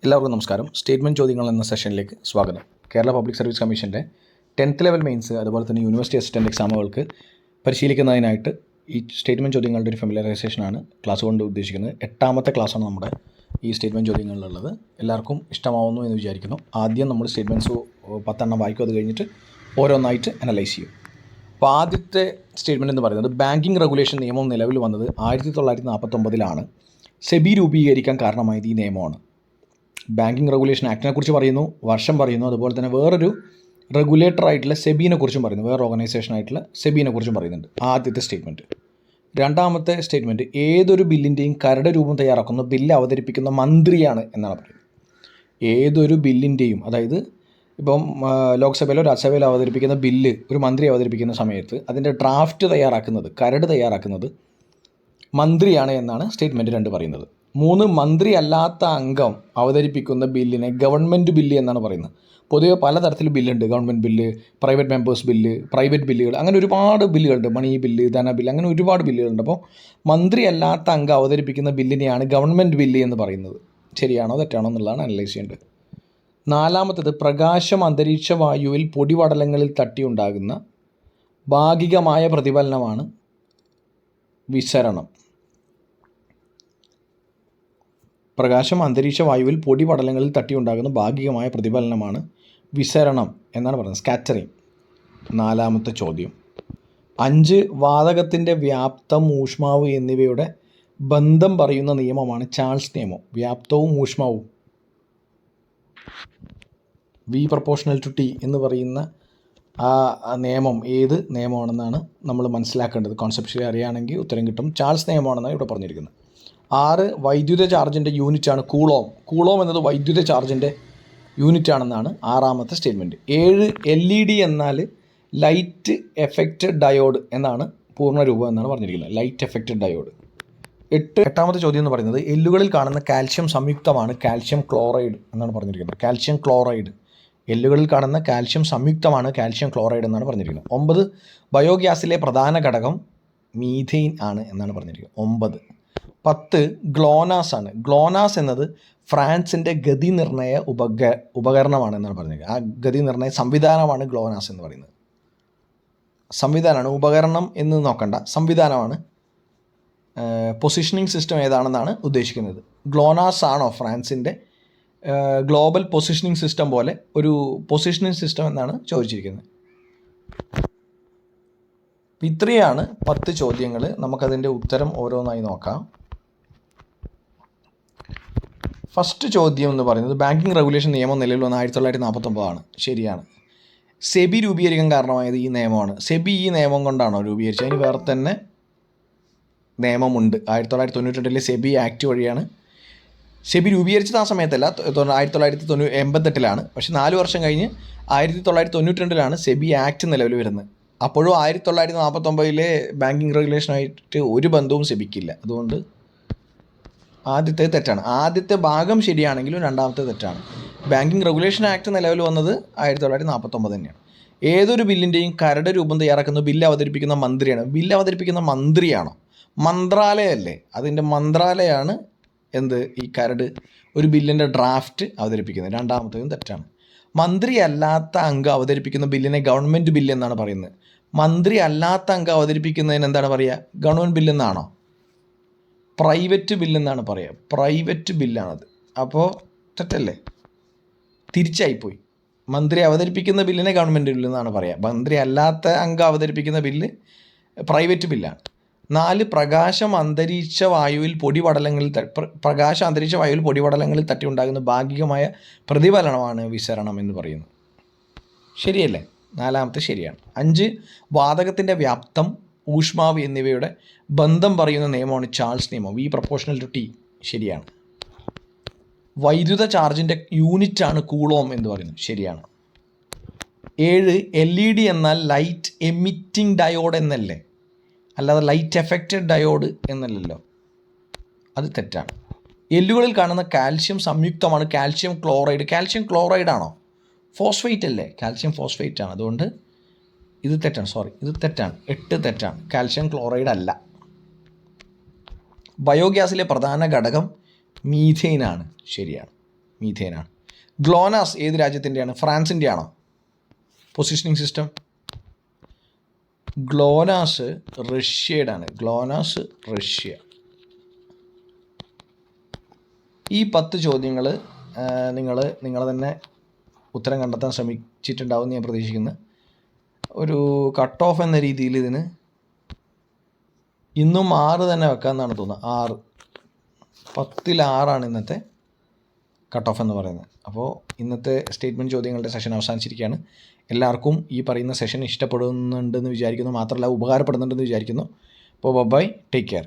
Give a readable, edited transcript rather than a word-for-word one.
എല്ലാവർക്കും നമസ്കാരം. സ്റ്റേറ്റ്മെൻറ്റ് ചോദ്യങ്ങൾ എന്ന സെഷനിലേക്ക് സ്വാഗതം. കേരള പബ്ലിക് സർവീസ് കമ്മീഷൻ്റെ 10th ലെവൽ മെയിൻസ് അതുപോലെ തന്നെ യൂണിവേഴ്സിറ്റി അസിസ്റ്റൻറ്റ് എക്സാമുകൾക്ക് പരിശീലിക്കുന്നതിനായിട്ട് ഈ സ്റ്റേറ്റ്മെൻറ്റ് ചോദ്യങ്ങളുടെ ഒരു ഫെമിലറൈസേഷനാണ് ക്ലാസ് കൊണ്ട് ഉദ്ദേശിക്കുന്നത്. 8ാമത്തെ ക്ലാസ്സാണ് നമ്മുടെ ഈ സ്റ്റേറ്റ്മെൻറ്റ് ചോദ്യങ്ങളിലുള്ളത്. എല്ലാവർക്കും ഇഷ്ടമാവുന്നു എന്ന് വിചാരിക്കുന്നു. ആദ്യം നമ്മൾ സ്റ്റേറ്റ്മെൻറ്റ്സ് 10 വായിക്കും, അത് കഴിഞ്ഞിട്ട് ഓരോന്നായിട്ട് അനലൈസ് ചെയ്യും. അപ്പോൾ ആദ്യത്തെ സ്റ്റേറ്റ്മെൻറ്റ് എന്ന് പറയുന്നത് ബാങ്കിങ് റെഗുലേഷൻ നിയമം നിലവിൽ വന്നത് 1949 സെബി രൂപീകരിക്കാൻ കാരണമായത് ഈ നിയമമാണ്. ബാങ്കിങ് റെഗുലേഷൻ ആക്ടിനെ കുറിച്ച് പറയുന്നു, വർഷം പറയുന്നു, അതുപോലെ തന്നെ വേറൊരു റെഗുലേറ്റർ ആയിട്ടുള്ള സെബീനെ കുറിച്ചും പറയുന്നു, വേറെ ഓർഗനൈസേഷൻ ആയിട്ടുള്ള സെബീനെ കുറിച്ചും പറയുന്നുണ്ട്. ആദ്യത്തെ സ്റ്റേറ്റ്മെൻറ്റ്. രണ്ടാമത്തെ സ്റ്റേറ്റ്മെൻറ്റ് ഏതൊരു ബില്ലിൻ്റെയും കരട് രൂപം തയ്യാറാക്കുന്ന ബില്ല് അവതരിപ്പിക്കുന്ന മന്ത്രിയാണ് എന്നാണ് പറയുന്നത്. ഏതൊരു ബില്ലിൻ്റെയും, അതായത് ഇപ്പം ലോക്സഭയിലോ രാജ്യസഭയിലോ അവതരിപ്പിക്കുന്ന ബില്ല് ഒരു മന്ത്രി അവതരിപ്പിക്കുന്ന സമയത്ത് അതിൻ്റെ ഡ്രാഫ്റ്റ് തയ്യാറാക്കുന്നത്, കരട് തയ്യാറാക്കുന്നത് മന്ത്രിയാണ് എന്നാണ് സ്റ്റേറ്റ്മെൻറ്റ് 2 പറയുന്നത്. 3, മന്ത്രി അല്ലാത്ത അംഗം അവതരിപ്പിക്കുന്ന ബില്ലിനെ ഗവൺമെൻറ് ബില്ല് എന്നാണ് പറയുന്നത്. പൊതുവെ പലതരത്തിൽ ബില്ലുണ്ട്. Government bill, private members bill, private ബില്ലുകൾ, അങ്ങനെ ഒരുപാട് ബില്ലുകളുണ്ട്. മണി ബില്ല്, ധന ബില്ല്, അങ്ങനെ ഒരുപാട് ബില്ലുകളുണ്ട്. അപ്പോൾ മന്ത്രി അല്ലാത്ത അംഗം അവതരിപ്പിക്കുന്ന ബില്ലിനെയാണ് ഗവൺമെൻറ് ബില്ല് എന്ന് പറയുന്നത്. ശരിയാണോ തെറ്റാണോ എന്നുള്ളതാണ് അനലൈസ് ചെയ്യേണ്ടത്. 4ാമത്തേത് പ്രകാശം അന്തരീക്ഷ വായുവിൽ പൊടിപടലങ്ങളിൽ തട്ടിയുണ്ടാകുന്ന ഭാഗികമായ പ്രതിഫലനമാണ് വിസരണം. പ്രകാശം അന്തരീക്ഷ വായുവിൽ പൊടിപടലങ്ങളിൽ തട്ടിയുണ്ടാകുന്ന ഭാഗികമായ പ്രതിഫലനമാണ് വിസരണം എന്നാണ് പറയുന്നത്, സ്കാറ്ററിങ്. 4ാമത്തെ ചോദ്യം. 5, വാതകത്തിൻ്റെ വ്യാപ്തം, ഊഷ്മാവ് എന്നിവയുടെ ബന്ധം പറയുന്ന നിയമമാണ് ചാൾസ് നിയമം. വ്യാപ്തവും ഊഷ്മാവും V പ്രൊപ്പോർഷണൽ ടു T എന്ന് പറയുന്ന ആ നിയമം ഏത് നിയമമാണെന്നാണ് നമ്മൾ മനസ്സിലാക്കേണ്ടത്. കോൺസെപ്ഷ്യലി അറിയുകയാണെങ്കിൽ ഉത്തരം കിട്ടും. ചാൾസ് നിയമമാണെന്നാണ് ഇവിടെ പറഞ്ഞിരിക്കുന്നത്. 6, വൈദ്യുത ചാർജിൻ്റെ യൂണിറ്റാണ് കൂളോം. കൂളോം എന്നത് വൈദ്യുത ചാർജിൻ്റെ യൂണിറ്റ് ആണെന്നാണ് 6ാമത്തെ സ്റ്റേറ്റ്മെൻറ്റ്. 7, LED എന്നാൽ ലൈറ്റ് എഫക്റ്റഡ് ഡയോഡ് എന്നാണ് പൂർണ്ണ രൂപം എന്നാണ് പറഞ്ഞിരിക്കുന്നത്, ലൈറ്റ് എഫക്റ്റഡ് ഡയോഡ്. 8ാമത്തെ ചോദ്യം എന്ന് പറയുന്നത് എല്ലുകളിൽ കാണുന്ന കാൽഷ്യം സംയുക്തമാണ് കാൽഷ്യം ക്ലോറൈഡ് എന്നാണ് പറഞ്ഞിരിക്കുന്നത്. കാൽഷ്യം ക്ലോറൈഡ്, എല്ലുകളിൽ കാണുന്ന കാൽഷ്യം സംയുക്തമാണ് കാൽഷ്യം ക്ലോറൈഡ് എന്നാണ് പറഞ്ഞിരിക്കുന്നത്. 9, ബയോഗ്യാസിലെ പ്രധാന ഘടകം മീഥെയിൻ ആണ് എന്നാണ് പറഞ്ഞിരിക്കുന്നത്. 10, ഗ്ലോനാസ് ആണ്. ഗ്ലോനാസ് എന്നത് ഫ്രാൻസിൻ്റെ ഗതി നിർണയ ഉപകരണമാണ് എന്നാണ് പറഞ്ഞിരിക്കുന്നത്. ആ ഗതി നിർണയ സംവിധാനമാണ് ഗ്ലോനാസ് എന്ന് പറയുന്നത്. സംവിധാനമാണ്, ഉപകരണം എന്ന് നോക്കണ്ട, സംവിധാനമാണ്. പൊസിഷനിങ് സിസ്റ്റം ഏതാണെന്നാണ് ഉദ്ദേശിക്കുന്നത്. ഗ്ലോനാസ് ആണോ ഫ്രാൻസിൻ്റെ ഗ്ലോബൽ പൊസിഷനിങ് സിസ്റ്റം പോലെ ഒരു പൊസിഷനിങ് സിസ്റ്റം എന്നാണ് ചോദിച്ചിരിക്കുന്നത്. ഇത്രയാണ് 10 ചോദ്യങ്ങൾ. നമുക്കതിൻ്റെ ഉത്തരം ഓരോന്നായി നോക്കാം. ഫസ്റ്റ് ചോദ്യം എന്ന് പറയുന്നത് ബാങ്കിങ് റെഗുലേഷൻ നിയമം നിലവിൽ വന്ന 1949 ശരിയാണ്. സെബി രൂപീകരിക്കാൻ കാരണമായത് ഈ നിയമമാണ്. സെബി ഈ നിയമം കൊണ്ടാണോ രൂപീകരിച്ചത്? അതിന് വേറെ തന്നെ നിയമമുണ്ട്. 1992 സെബി ആക്ട് വഴിയാണ് സെബി രൂപീകരിച്ചത്. ആ സമയത്തല്ല, 1988 പക്ഷേ 4 വർഷം കഴിഞ്ഞ് 1992 സെബി ആക്ട് നിലവിൽ വരുന്നത്. അപ്പോഴും 1949 ബാങ്കിങ് റെഗുലേഷനായിട്ട് ഒരു ബന്ധവും സെബിക്കില്ല. അതുകൊണ്ട് ആദ്യത്തെ തെറ്റാണ്. ആദ്യത്തെ ഭാഗം ശരിയാണെങ്കിലും രണ്ടാമത്തെ തെറ്റാണ്. ബാങ്കിങ് റെഗുലേഷൻ ആക്ട് നിലവിൽ വന്നത് 1949 തന്നെയാണ്. ഏതൊരു ബില്ലിൻ്റെയും കരട് രൂപം തയ്യാറാക്കുന്ന ബില്ല് അവതരിപ്പിക്കുന്ന മന്ത്രിയാണ്. ബില്ല് അവതരിപ്പിക്കുന്ന മന്ത്രിയാണോ? മന്ത്രാലയമല്ലേ? അതിൻ്റെ മന്ത്രാലയമാണ് ഈ കരട്, ഒരു ബില്ലിൻ്റെ ഡ്രാഫ്റ്റ് അവതരിപ്പിക്കുന്നത്. രണ്ടാമത്തേതും തെറ്റാണ്. മന്ത്രി അല്ലാത്ത അംഗം അവതരിപ്പിക്കുന്ന ബില്ലിനെ ഗവൺമെൻറ് ബില്ല് എന്നാണ് പറയുന്നത്. മന്ത്രി അല്ലാത്ത അംഗം അവതരിപ്പിക്കുന്നതിന് എന്താണ് പറയുക? ഗവൺമെൻറ് ബില്ലെന്നാണോ? പ്രൈവറ്റ് ബില്ലെന്നാണ് പറയുക. പ്രൈവറ്റ് ബില്ലാണത്. അപ്പോൾ തെറ്റല്ലേ? തിരിച്ചായിപ്പോയി. മന്ത്രി അവതരിപ്പിക്കുന്ന ബില്ലിനെ ഗവൺമെൻറ് ബില്ലെന്നാണ് പറയുക. മന്ത്രി അല്ലാത്ത അംഗം അവതരിപ്പിക്കുന്ന ബില്ല് പ്രൈവറ്റ് ബില്ലാണ്. 4, പ്രകാശം അന്തരീക്ഷ വായുവിൽ പൊടിപടലങ്ങളിൽ തട്ടി ഉണ്ടാകുന്ന ഭാഗികമായ പ്രതിഫലനമാണ് വിസരണം എന്ന് പറയുന്നത്. ശരിയല്ലേ? 4ാമത്തെ ശരിയാണ്. 5, വാതകത്തിൻ്റെ വ്യാപ്തം, ഊഷ്മാവ് എന്നിവയുടെ ബന്ധം പറയുന്ന നിയമമാണ് ചാൾസ് നിയമം. V പ്രൊപ്പോർഷണൽ ടു T ശരിയാണ്. വൈദ്യുത ചാർജിൻ്റെ യൂണിറ്റാണ് കൂളോം എന്ന് പറയുന്നത്. ശരിയാണ്. 7, LED എന്നാൽ ലൈറ്റ് എമിറ്റിംഗ് ഡയോഡ് എന്നല്ലേ, അല്ലാതെ ലൈറ്റ് എഫക്റ്റഡ് ഡയോഡ് എന്നല്ലല്ലോ. അത് തെറ്റാണ്. എല്ലുകളിൽ കാണുന്ന കാൽഷ്യം സംയുക്തമാണ് കാൽഷ്യം ക്ലോറൈഡ്. കാൽഷ്യം ക്ലോറൈഡ് ആണോ? ഫോസ്ഫേറ്റ് അല്ലേ? കാൽഷ്യം ഫോസ്ഫേറ്റ് ആണ്. അതുകൊണ്ട് ഇത് തെറ്റാണ്. ഇത് തെറ്റാണ്. 8 തെറ്റാണ്. കാൽഷ്യം ക്ലോറൈഡ് അല്ല. ബയോഗ്യാസിലെ പ്രധാന ഘടകം മീഥെയിനാണ്. ശരിയാണ്. മീഥേനാണ്. ഗ്ലോനാസ് ഏത് രാജ്യത്തിൻ്റെയാണ്? ഫ്രാൻസിൻ്റെ ആണോ? പൊസിഷനിങ് സിസ്റ്റം ഗ്ലോനാസ് റഷ്യയുടെ ആണ്. GLONASS Russia. ഈ 10 ചോദ്യങ്ങൾ നിങ്ങൾ തന്നെ ഉത്തരം കണ്ടെത്താൻ ശ്രമിച്ചിട്ടുണ്ടാവും ഞാൻ പ്രതീക്ഷിക്കുന്നു. ഒരു കട്ട് ഓഫ് എന്ന രീതിയിൽ ഇതിന് ഇന്നും 6 തന്നെ വെക്കാമെന്നാണ് തോന്നുന്നത്. 10ൽ 6 ഇന്നത്തെ കട്ട് ഓഫ് എന്ന് പറയുന്നത്. അപ്പോൾ ഇന്നത്തെ സ്റ്റേറ്റ്മെൻറ്റ് ചോദ്യങ്ങളുടെ സെഷൻ അവസാനിച്ചിരിക്കുകയാണ്. എല്ലാവർക്കും ഈ പറയുന്ന സെഷൻ ഇഷ്ടപ്പെടുന്നുണ്ടെന്ന് വിചാരിക്കുന്നു, മാത്രമല്ല ഉപകാരപ്പെടുന്നുണ്ടെന്ന് വിചാരിക്കുന്നു. അപ്പോൾ ബൈ, ടേക്ക് കെയർ.